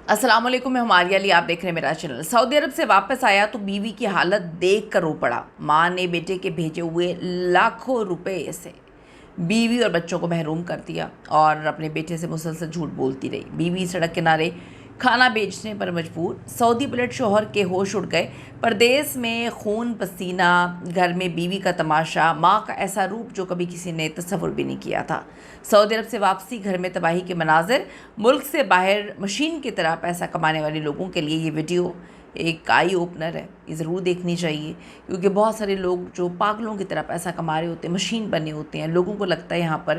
अस्सलाम वालेकुम, मैं हूं आर्या अली। आप देख रहे हैं मेरा चैनल। सऊदी अरब से वापस आया तो बीवी की हालत देख कर रो पड़ा। माँ ने बेटे के भेजे हुए लाखों रुपए से बीवी और बच्चों को महरूम कर दिया और अपने बेटे से मुसलसल झूठ बोलती रही। बीवी सड़क किनारे खाना बेचने पर मजबूर। सऊदी पलट शोहर के होश उड़ गए। परदेश में खून पसीना, घर में बीवी का तमाशा, माँ का ऐसा रूप जो कभी किसी ने तस्वुर भी नहीं किया था। सऊदी अरब से वापसी, घर में तबाही के मनाजिर, मुल्क से बाहर मशीन की तरह पैसा कमाने वाले लोगों के लिए ये वीडियो एक आई ओपनर है। ये ज़रूर देखनी चाहिए, क्योंकि बहुत सारे लोग जो पागलों की तरह पैसा कमा रहे होते हैं, मशीन बने होते हैं। लोगों को लगता है यहाँ पर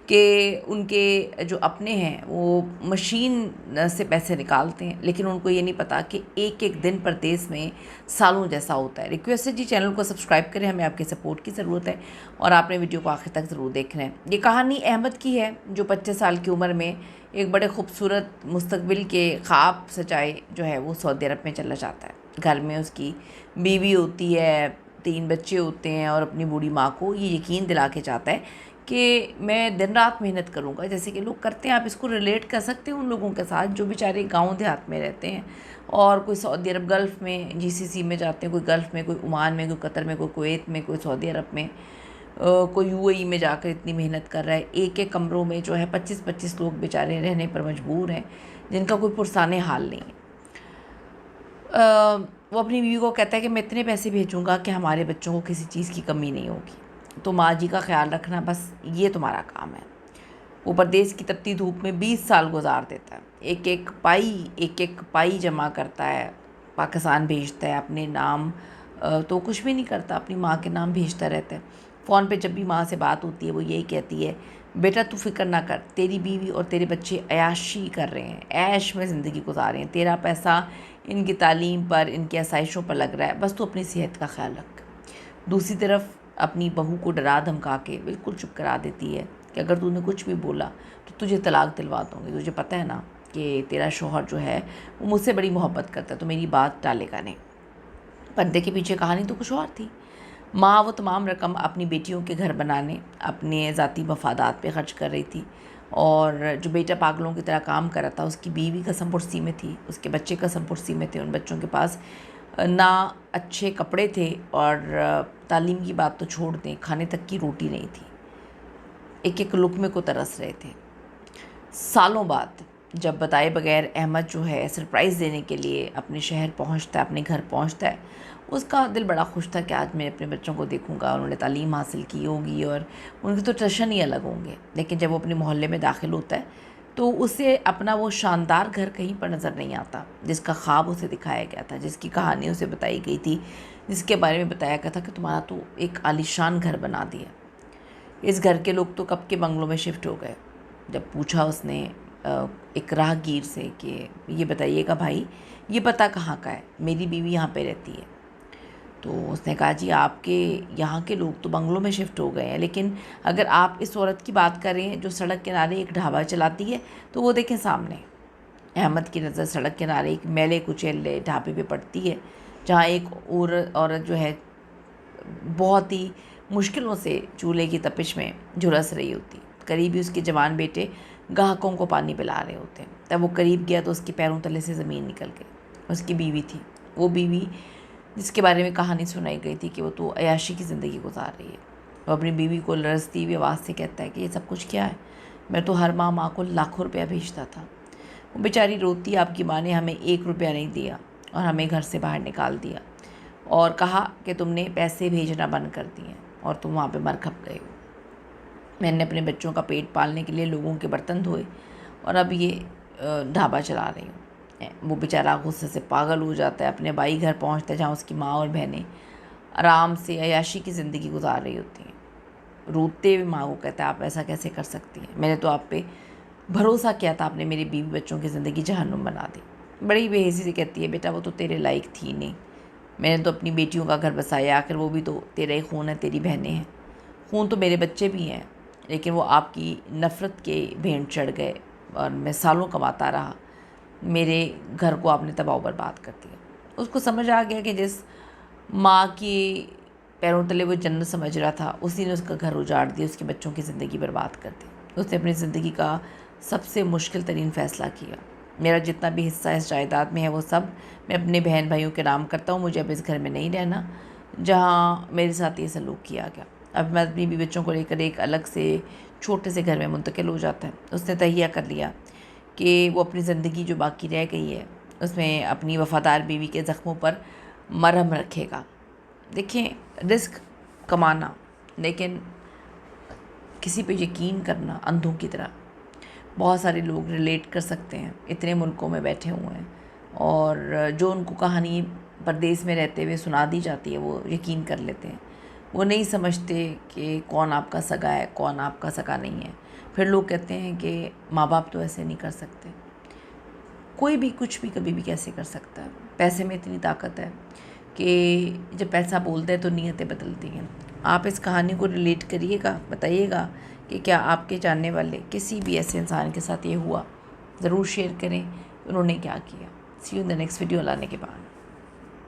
कि उनके जो अपने हैं वो मशीन से पैसे निकालते हैं, लेकिन उनको ये नहीं पता कि एक एक दिन परदेश में सालों जैसा होता है। रिक्वेस्ट है जी, चैनल को सब्सक्राइब करें, हमें आपके सपोर्ट की ज़रूरत है और आपने वीडियो को आखिर तक ज़रूर देखना है। ये कहानी अहमद की है, जो 25 साल की उम्र में एक बड़े खूबसूरत मुस्तकबिल के ख्वाब सजाए जो है वो सऊदी अरब में चला जाता है। घर में उसकी बीवी होती है, 3 बच्चे होते हैं और अपनी बूढ़ी माँ को ये यकीन दिला के जाता है कि मैं दिन रात मेहनत करूँगा, जैसे कि लोग करते हैं। आप इसको रिलेट कर सकते हैं उन लोगों के साथ जो बेचारे गाँव देहात में रहते हैं और कोई सऊदी अरब गल्फ़ में जीसीसी में जाते हैं, कोई गल्फ़ में, कोई ओमान में, कोई कतर में, कोई कुवैत में, कोई सऊदी अरब में, कोई यूएई में जाकर इतनी मेहनत कर रहा है। एक एक कमरों में जो है 25-25 लोग बेचारे रहने पर मजबूर हैं, जिनका कोई पुरसाने हाल नहीं है। वो अपनी बीवी को कहता है कि मैं इतने पैसे भेजूँगा कि हमारे बच्चों को किसी चीज़ की कमी नहीं होगी, तो माँ जी का ख्याल रखना, बस ये तुम्हारा काम है। वो परदेश की तपती धूप में 20 साल गुजार देता है। एक एक पाई जमा करता है, पाकिस्तान भेजता है अपने नाम। तो कुछ भी नहीं करता, अपनी माँ के नाम भेजता रहता है। फ़ोन पे जब भी माँ से बात होती है वो यही कहती है, बेटा तू फिक्र ना कर, तेरी बीवी और तेरे बच्चे अयाशी कर रहे हैं, ऐश में ज़िंदगी गुजार रहे हैं। तेरा पैसा इनकी तालीम पर, इनकी आसाइशों पर लग रहा है, बस तू अपनी सेहत का ख्याल रख। दूसरी तरफ अपनी बहू को डरा धमका के बिल्कुल चुप करा देती है कि अगर तूने कुछ भी बोला तो तुझे तलाक दिलवा दूँगी। तुझे पता है ना कि तेरा शौहर जो है वो मुझसे बड़ी मोहब्बत करता है, तो मेरी बात टालेगा नहीं। पर्दे के पीछे कहानी तो कुछ और थी। माँ वो तमाम रकम अपनी बेटियों के घर बनाने, अपने ज़ाती मफादात पे खर्च कर रही थी और जो बेटा पागलों की तरह काम कर रहा था, उसकी बीवी कसम पुर्सी में थी, उसके बच्चे कसम पुर्सी में थे। उन बच्चों के पास ना अच्छे कपड़े थे और तालीम की बात तो छोड़ दें, खाने तक की रोटी नहीं थी। एक एक लुक़्मे को तरस रहे थे। सालों बाद जब बताए बगैर अहमद जो है सरप्राइज़ देने के लिए अपने शहर पहुंचता है, अपने घर पहुंचता है, उसका दिल बड़ा खुश था कि आज मैं अपने बच्चों को देखूंगा, उन्होंने तालीम हासिल की होगी और उनके तो टशन ही अलग होंगे। लेकिन जब वो अपने मोहल्ले में दाखिल होता है तो उसे अपना वो शानदार घर कहीं पर नज़र नहीं आता जिसका ख्वाब उसे दिखाया गया था, जिसकी कहानी उसे बताई गई थी, जिसके बारे में बताया गया था कि तुम्हारा तो एक आलीशान घर बना दिया। इस घर के लोग तो कब के बंगलों में शिफ्ट हो गए। जब पूछा उसने एक राहगीर से कि ये बताइएगा भाई, ये पता कहाँ का है, मेरी बीवी यहाँ पे रहती है। तो उसने कहा जी आपके यहाँ के लोग तो बंगलों में शिफ्ट हो गए हैं, लेकिन अगर आप इस औरत की बात करें जो सड़क किनारे एक ढाबा चलाती है, तो वो देखें सामने। अहमद की नज़र सड़क किनारे एक मैले कुचैले ढाबे पे पड़ती है, जहाँ एक औरत जो है बहुत ही मुश्किलों से चूल्हे की तपिश में झुलस रही होती। करीब ही उसके जवान बेटे ग्राहकों को पानी पिला रहे होते हैं। तब वो करीब गया तो उसके पैरों तले से ज़मीन निकल गई। उसकी बीवी थी, वो बीवी जिसके बारे में कहानी सुनाई गई थी कि वो तो अयाशी की ज़िंदगी गुजार रही है। वो अपनी बीवी को लरजती हुई आवाज़ से कहता है कि ये सब कुछ क्या है, मैं तो हर माह माँ को लाखों रुपया भेजता था। वो बेचारी रोती, आपकी माँ ने हमें 1 रुपया नहीं दिया और हमें घर से बाहर निकाल दिया और कहा कि तुमने पैसे भेजना बंद कर दिए और तुम वहाँ पे मर खप गए हो। मैंने अपने बच्चों का पेट पालने के लिए लोगों के बर्तन धोए और अब ये ढाबा चला रही हूँ। वो बेचारा गुस्से से पागल हो जाता है। अपने भाई घर पहुँचता है जहाँ उसकी माँ और बहनें आराम से अयाशी की ज़िंदगी गुजार रही होती हैं। रोते हुए माँ को कहता है आप ऐसा कैसे कर सकती हैं, मैंने तो आप पे भरोसा किया था, आपने मेरी बीवी बच्चों की ज़िंदगी जहन्नुम बना दी। बड़ी बेहिसी से कहती है बेटा वो तो तेरे लायक थी नहीं, मैंने तो अपनी बेटियों का घर बसाया, आखिर वो भी तो तेरा ही खून है, तेरी बहनें हैं, खून तो मेरे बच्चे भी हैं, लेकिन वो आपकी नफ़रत के भेंट चढ़ गए और मैं सालों कमाता रहा, मेरे घर को आपने तबाह बर्बाद कर दिया। उसको समझ आ गया कि जिस माँ के पैरों तले वो जन्नत समझ रहा था, उसी ने उसका घर उजाड़ दिया, उसके बच्चों की ज़िंदगी बर्बाद कर दी। उसने अपनी ज़िंदगी का सबसे मुश्किल तरीन फ़ैसला किया। मेरा जितना भी हिस्सा इस जायदाद में है वो सब मैं अपने बहन भाइयों के नाम करता हूँ। मुझे अब इस घर में नहीं रहना जहाँ मेरे साथ ये सलूक किया गया। अब मैं अपनी बीवी बच्चों को लेकर एक अलग से छोटे से घर में मुंतकिल हो जाता है। उसने तहिया कर लिया कि वो अपनी ज़िंदगी जो बाकी रह गई है उसमें अपनी वफ़ादार बीवी के ज़ख्मों पर मरहम रखेगा। देखिए, रिस्क कमाना, लेकिन किसी पे यकीन करना अंधों की तरह, बहुत सारे लोग रिलेट कर सकते हैं। इतने मुल्कों में बैठे हुए हैं और जो उनको कहानी परदेश में रहते हुए सुना दी जाती है वो यकीन कर लेते हैं। वो नहीं समझते कि कौन आपका सगा है, कौन आपका सगा नहीं है। फिर लोग कहते हैं कि माँ बाप तो ऐसे नहीं कर सकते। कोई भी कुछ भी कभी भी कैसे कर सकता है। पैसे में इतनी ताकत है कि जब पैसा बोलता है तो नीयतें बदलती हैं। आप इस कहानी को रिलेट करिएगा, बताइएगा कि क्या आपके जानने वाले किसी भी ऐसे इंसान के साथ ये हुआ। ज़रूर शेयर करें उन्होंने क्या किया। See you in the next video लाने के बाद।